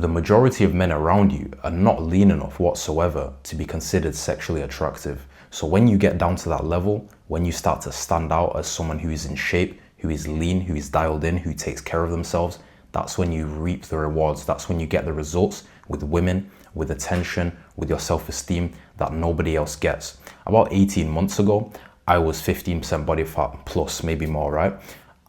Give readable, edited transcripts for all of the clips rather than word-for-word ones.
The majority of men around you are not lean enough whatsoever to be considered sexually attractive. So when you get down to that level, when you start to stand out as someone who is in shape, who is lean, who is dialed in, who takes care of themselves, that's when you reap the rewards. That's when you get the results with women, with attention, with your self-esteem that nobody else gets. About 18 months ago, I was 15% body fat plus, maybe more, right?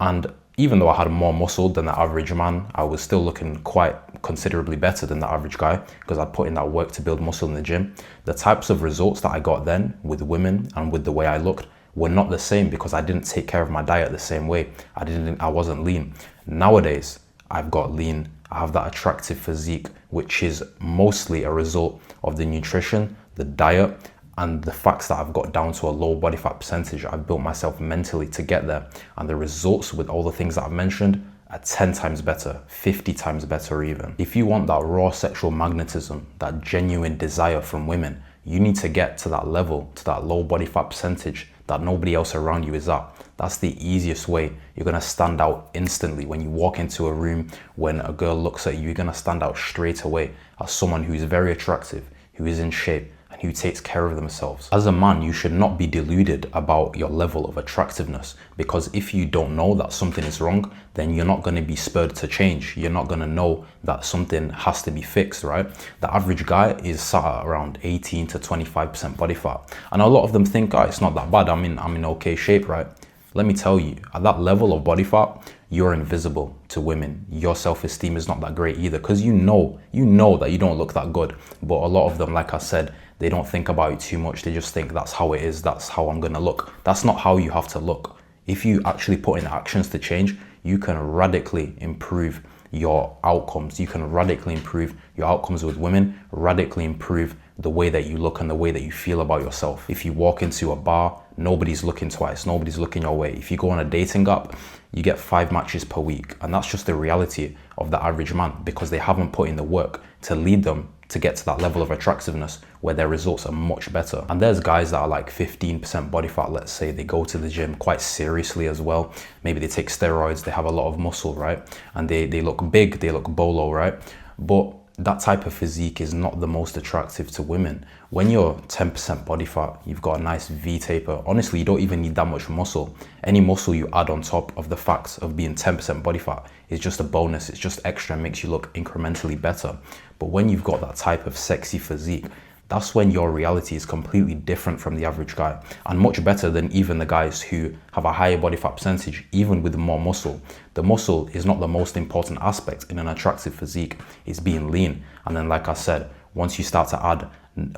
And even though I had more muscle than the average man, I was still looking quite considerably better than the average guy because I'd put in that work to build muscle in the gym. The types of results that I got then with women and with the way I looked were not the same because I didn't take care of my diet the same way. I wasn't lean. Nowadays, I've got lean. I have that attractive physique, which is mostly a result of the nutrition, the diet, and the facts that I've got down to a low body fat percentage. I've built myself mentally to get there. And the results with all the things that I've mentioned are 10 times better, 50 times better even. If you want that raw sexual magnetism, that genuine desire from women, you need to get to that level, to that low body fat percentage that nobody else around you is at. That's the easiest way. You're gonna stand out instantly. When you walk into a room, when a girl looks at you, you're gonna stand out straight away as someone who's very attractive, who is in shape, and who takes care of themselves. As a man, you should not be deluded about your level of attractiveness, because if you don't know that something is wrong, then you're not going to be spurred to change. You're not going to know that something has to be fixed, right? The average guy is sat at around 18 to 25% body fat. And a lot of them think, oh, it's not that bad. I'm in okay shape, right? Let me tell you, at that level of body fat, you're invisible to women. Your self-esteem is not that great either, because you know that you don't look that good. But a lot of them, like I said, they don't think about it too much. They just think that's how it is. That's how I'm gonna look. That's not how you have to look. If you actually put in actions to change, you can radically improve your outcomes. You can radically improve your outcomes with women, radically improve the way that you look and the way that you feel about yourself. If you walk into a bar, nobody's looking twice, nobody's looking your way. If you go on a dating app, you get 5 matches per week. And that's just the reality of the average man, because they haven't put in the work to lead them to get to that level of attractiveness where their results are much better. And there's guys that are like 15% body fat, let's say. They go to the gym quite seriously as well. Maybe they take steroids, they have a lot of muscle, right? And they look big, they look bolo, right? But that type of physique is not the most attractive to women. When you're 10% body fat, you've got a nice V taper. Honestly, you don't even need that much muscle. Any muscle you add on top of the fact of being 10% body fat is just a bonus. It's just extra and makes you look incrementally better. But when you've got that type of sexy physique, that's when your reality is completely different from the average guy, and much better than even the guys who have a higher body fat percentage, even with more muscle. The muscle is not the most important aspect in an attractive physique. It's being lean. And then, like I said, once you start to add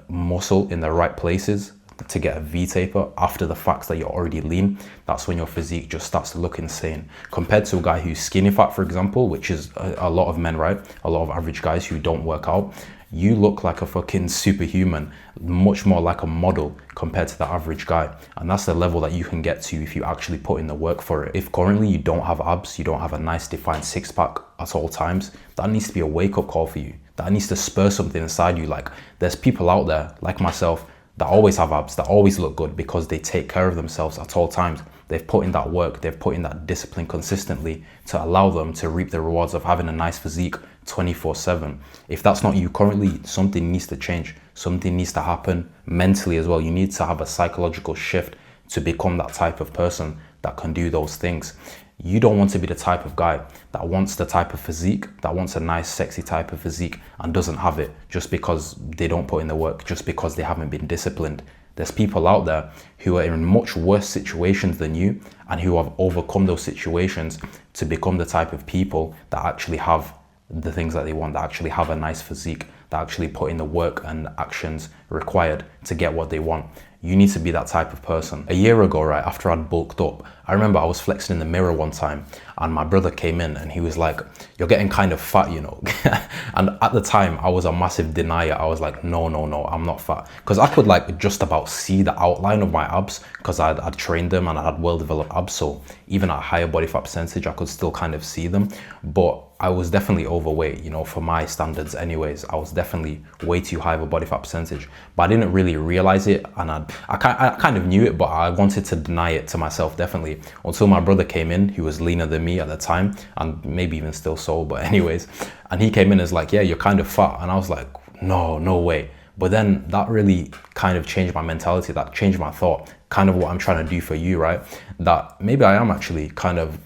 muscle in the right places to get a V taper after the fact that you're already lean, that's when your physique just starts to look insane. Compared to a guy who's skinny fat, for example, which is a lot of men, right? A lot of average guys who don't work out. You look like a fucking superhuman, much more like a model compared to the average guy. And that's the level that you can get to if you actually put in the work for it. If currently you don't have abs, you don't have a nice defined six pack at all times, that needs to be a wake up call for you. That needs to spur something inside you. Like, there's people out there like myself that always have abs, that always look good because they take care of themselves at all times. They've put in that work, they've put in that discipline consistently to allow them to reap the rewards of having a nice physique 24/7. If that's not you currently, something needs to change. Something needs to happen mentally as well. You need to have a psychological shift to become that type of person that can do those things. You don't want to be the type of guy that wants the type of physique, that wants a nice, sexy type of physique and doesn't have it just because they don't put in the work, just because they haven't been disciplined. There's people out there who are in much worse situations than you and who have overcome those situations to become the type of people that actually have the things that they want, that actually have a nice physique, that actually put in the work and actions required to get what they want. You need to be that type of person. A year ago, right, after I'd bulked up, I remember I was flexing in the mirror one time and my brother came in and he was like, "You're getting kind of fat, you know." And at the time, I was a massive denier. I was like, no, I'm not fat. Because I could like just about see the outline of my abs because I'd trained them and I had well-developed abs. So even at a higher body fat percentage, I could still kind of see them. But I was definitely overweight, you know, for my standards anyways. I was definitely way too high of a body fat percentage, but I didn't really realize it, and I kind of knew it, but I wanted to deny it to myself, definitely, until my brother came in, who was leaner than me at the time, and maybe even still so, but anyways, and he came in as like, yeah, you're kind of fat, and I was like, no way. But then that really kind of changed my mentality, that changed my thought, kind of what I'm trying to do for you, right? That maybe I am actually kind of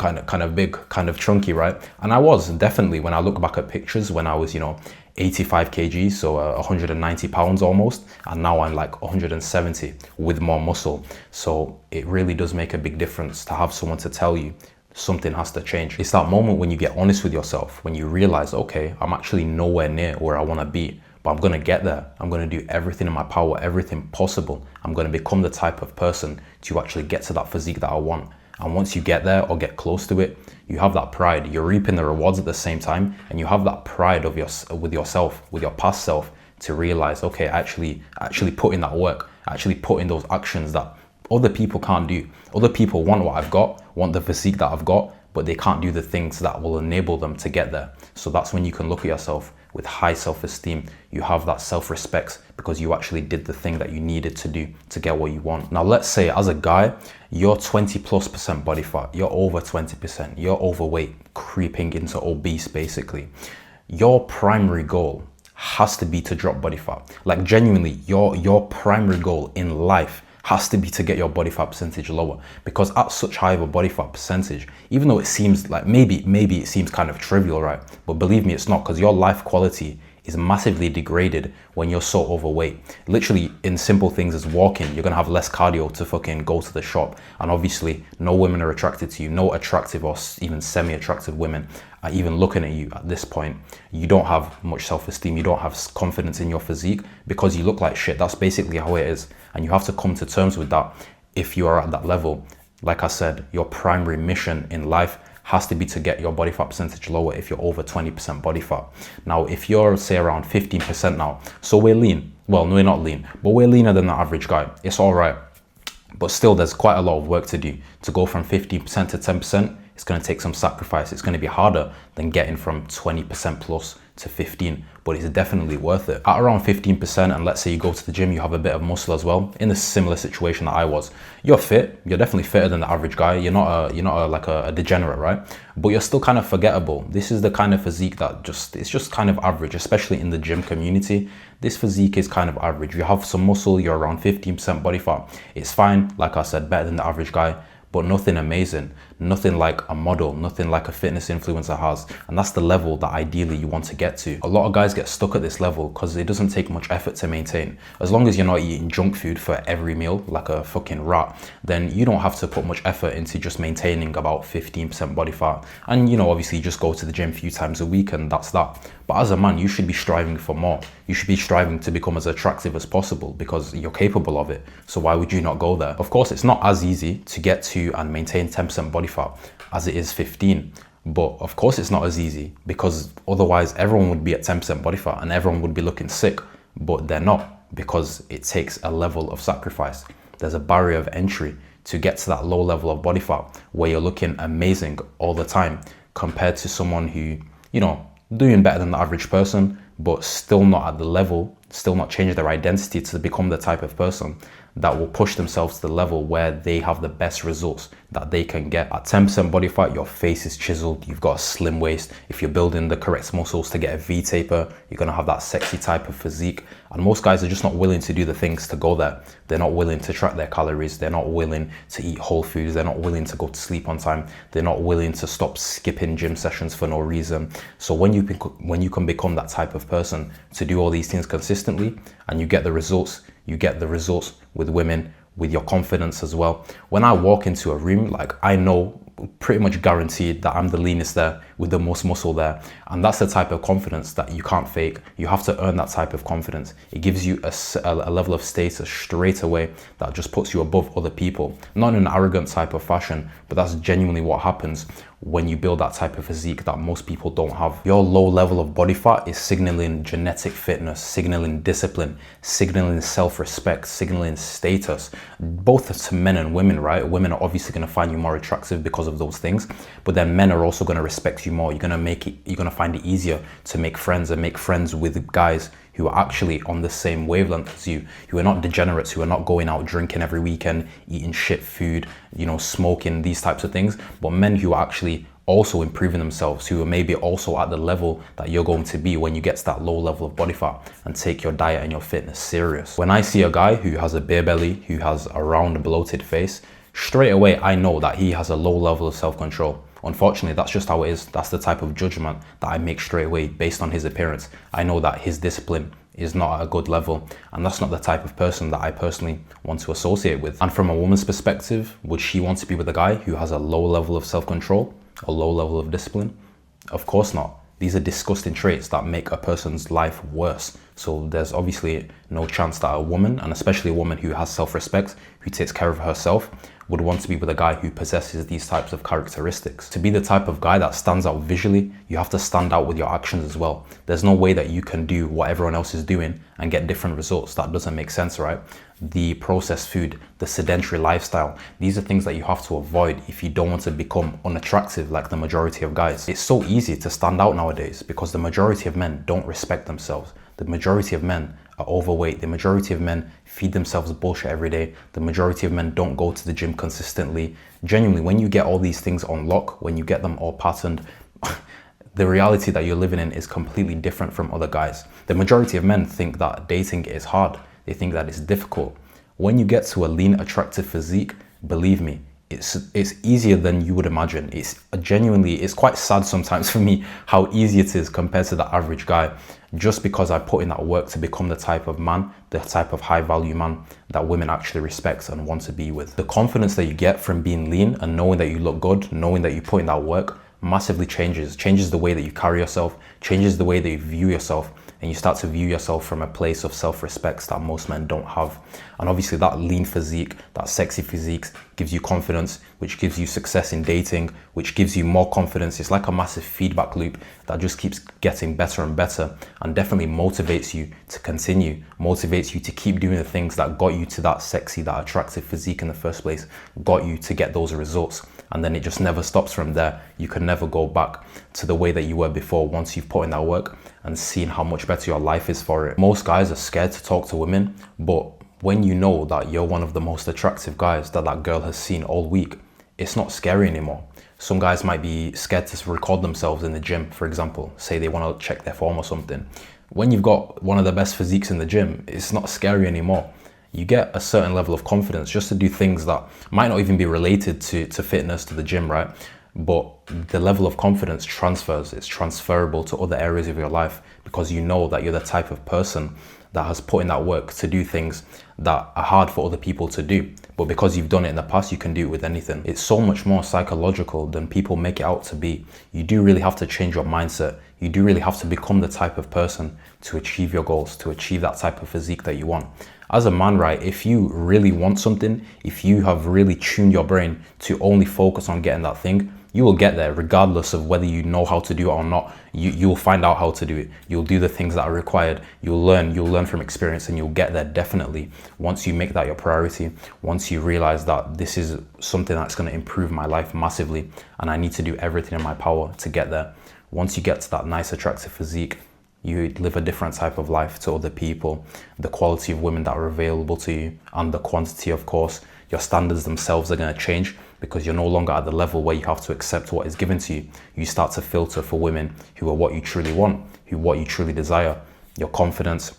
big, kind of chunky, right? And I was definitely, when I look back at pictures when I was, you know, 85 kg, so 190 pounds almost, and now I'm like 170 with more muscle. So it really does make a big difference to have someone to tell you something has to change. It's that moment when you get honest with yourself, when you realize, okay, I'm actually nowhere near where I want to be, but I'm going to get there. I'm going to do everything in my power, everything possible. I'm going to become the type of person to actually get to that physique that I want. And once you get there or get close to it, you have that pride. You're reaping the rewards at the same time, and you have that pride of with yourself, with your past self, to realize, okay, actually put in that work, actually put in those actions that other people can't do. Other people want what I've got, want the physique that I've got, but they can't do the things that will enable them to get there. So that's when you can look at yourself with high self-esteem. You have that self-respect because you actually did the thing that you needed to do to get what you want. Now, let's say as a guy, you're 20+% body fat, you're over 20%, you're overweight, creeping into obese basically. Your primary goal has to be to drop body fat. Like genuinely, your primary goal in life has to be to get your body fat percentage lower, because at such high of a body fat percentage, even though it seems like maybe it seems kind of trivial, right? But believe me, it's not, because your life quality is massively degraded when you're so overweight. Literally, in simple things as walking, you're gonna have less cardio to fucking go to the shop. And obviously, no women are attracted to you. No attractive or even semi-attractive women are even looking at you at this point. You don't have much self-esteem. You don't have confidence in your physique because you look like shit. That's basically how it is. And you have to come to terms with that if you are at that level. Like I said, your primary mission in life has to be to get your body fat percentage lower if you're over 20% body fat. Now, if you're say around 15% now, so we're lean. Well, no, we're not lean, but we're leaner than the average guy. It's all right. But still, there's quite a lot of work to do. To go from 15% to 10%, it's going to take some sacrifice. It's going to be harder than getting from 20% plus to 15, but it's definitely worth it. At around 15%, and let's say you go to the gym, you have a bit of muscle as well, in a similar situation that I was, you're fit, you're definitely fitter than the average guy. You're not like a degenerate, right? But you're still kind of forgettable. This is the kind of physique that it's just kind of average, especially in the gym community. This physique is kind of average. You have some muscle, you're around 15% body fat. It's fine, like I said, better than the average guy, but nothing amazing, nothing like a model, nothing like a fitness influencer has. And that's the level that ideally you want to get to. A lot of guys get stuck at this level because it doesn't take much effort to maintain. As long as you're not eating junk food for every meal like a fucking rat, then you don't have to put much effort into just maintaining about 15% body fat. And you know, obviously you just go to the gym a few times a week and that's that. But as a man, you should be striving for more. You should be striving to become as attractive as possible because you're capable of it. So why would you not go there? Of course, it's not as easy to get to and maintain 10% body fat as it is 15. But of course it's not as easy, because otherwise everyone would be at 10% body fat and everyone would be looking sick, but they're not, because it takes a level of sacrifice. There's a barrier of entry to get to that low level of body fat where you're looking amazing all the time, compared to someone who, you know, doing better than the average person, but still not at the level, still not change their identity to become the type of person that will push themselves to the level where they have the best results that they can get. At 10% body fat, your face is chiseled, you've got a slim waist. If you're building the correct muscles to get a V-taper, you're gonna have that sexy type of physique. And most guys are just not willing to do the things to go there. They're not willing to track their calories. They're not willing to eat whole foods. They're not willing to go to sleep on time. They're not willing to stop skipping gym sessions for no reason. So when you can become that type of person to do all these things consistently and you get the results, you get the results with women, with your confidence as well. When I walk into a room, like, I know pretty much guaranteed that I'm the leanest there with the most muscle there. And that's the type of confidence that you can't fake. You have to earn that type of confidence. It gives you a level of status straight away that just puts you above other people. Not in an arrogant type of fashion, but that's genuinely what happens. when you build that type of physique that most people don't have. Your low level of body fat is signaling genetic fitness, signaling discipline, signaling self-respect, signaling status, both to men and women, right? Women are obviously going to find you more attractive because of those things, but then men are also going to respect you more. You're going to find it easier to make friends and make friends with guys who are actually on the same wavelength as you, who are not degenerates, who are not going out drinking every weekend, eating shit food, smoking, these types of things, but men who are actually also improving themselves, who are maybe also at the level that you're going to be when you get to that low level of body fat and take your diet and your fitness serious. When I see a guy who has a beer belly, who has a round bloated face, straight away I know that he has a low level of self-control. Unfortunately, that's just how it is. That's the type of judgment that I make straight away based on his appearance. I know that his discipline is not at a good level, and that's not the type of person that I personally want to associate with. And from a woman's perspective, would she want to be with a guy who has a low level of self-control, a low level of discipline? Of course not. These are disgusting traits that make a person's life worse. So there's obviously no chance that a woman, and especially a woman who has self-respect, who takes care of herself, would want to be with a guy who possesses these types of characteristics. To be the type of guy that stands out visually, you have to stand out with your actions as well. There's no way that you can do what everyone else is doing and get different results. That doesn't make sense, right? The processed food, the sedentary lifestyle, these are things that you have to avoid if you don't want to become unattractive like the majority of guys. It's so easy to stand out nowadays because the majority of men don't respect themselves. The majority of men are overweight. The majority of men feed themselves bullshit every day. The majority of men don't go to the gym consistently. Genuinely, when you get all these things on lock, when you get them all patterned, the reality that you're living in is completely different from other guys. The majority of men think that dating is hard. They think that it's difficult. When you get to a lean, attractive physique, believe me, it's easier than you would imagine. It's quite sad sometimes for me how easy it is compared to the average guy, just because I put in that work to become the type of man, the type of high value man that women actually respect and want to be with. The confidence that you get from being lean and knowing that you look good, knowing that you put in that work, massively changes the way that you carry yourself, changes the way that you view yourself, and you start to view yourself from a place of self-respect that most men don't have. And obviously that lean physique, that sexy physique gives you confidence, which gives you success in dating, which gives you more confidence. It's like a massive feedback loop that just keeps getting better and better, and definitely motivates you to continue, motivates you to keep doing the things that got you to that sexy, that attractive physique in the first place, got you to get those results. And then it just never stops from there. You can never go back to the way that you were before once you've put in that work and seen how much better your life is for it. Most guys are scared to talk to women, but when you know that you're one of the most attractive guys that girl has seen all week, it's not scary anymore. Some guys might be scared to record themselves in the gym, for example, say they want to check their form or something. When you've got one of the best physiques in the gym, it's not scary anymore. You get a certain level of confidence just to do things that might not even be related to fitness, to the gym, right? But the level of confidence transfers. It's transferable to other areas of your life because you know that you're the type of person that has put in that work to do things that are hard for other people to do. But because you've done it in the past, you can do it with anything. It's so much more psychological than people make it out to be. You do really have to change your mindset. You do really have to become the type of person to achieve your goals, to achieve that type of physique that you want. As a man, right, if you really want something, if you have really tuned your brain to only focus on getting that thing, you will get there regardless of whether you know how to do it or not. You'll find out how to do it. You'll do the things that are required. You'll learn from experience, and you'll get there definitely once you make that your priority, once you realize that this is something that's going to improve my life massively and I need to do everything in my power to get there. Once you get to that nice attractive physique, you live a different type of life to other people. The quality of women that are available to you and the quantity, of course, your standards themselves are going to change because you're no longer at the level where you have to accept what is given to you. You start to filter for women who are what you truly want, what you truly desire. Your confidence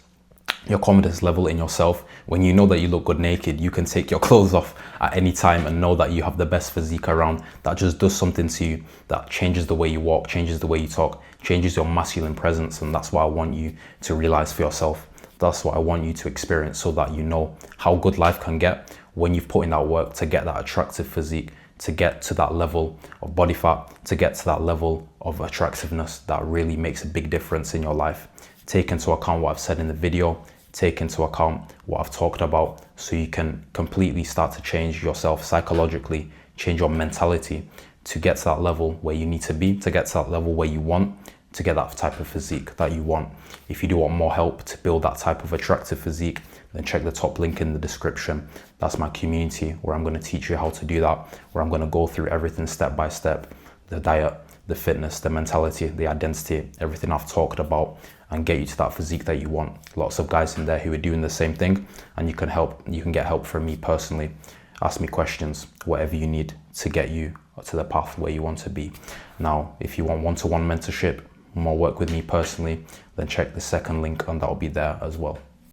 level in yourself. When you know that you look good naked, you can take your clothes off at any time and know that you have the best physique around. That just does something to you that changes the way you walk, changes the way you talk, changes your masculine presence. And that's what I want you to realize for yourself. That's what I want you to experience so that you know how good life can get when you've put in that work to get that attractive physique, to get to that level of body fat, to get to that level of attractiveness that really makes a big difference in your life. Take into account what I've said in the video, take into account what I've talked about so you can completely start to change yourself psychologically, change your mentality, to get to that level where you need to be, to get to that level where you want, to get that type of physique that you want. If you do want more help to build that type of attractive physique, then check the top link in the description. That's my community where I'm going to teach you how to do that, where I'm going to go through everything step by step, the diet, the fitness, the mentality, the identity, everything I've talked about, and get you to that physique that you want. Lots of guys in there who are doing the same thing, and you can get help from me personally. Ask me questions, whatever you need to get you to the path where you want to be. Now, if you want one-to-one mentorship, more work with me personally, then check the second link and that'll be there as well.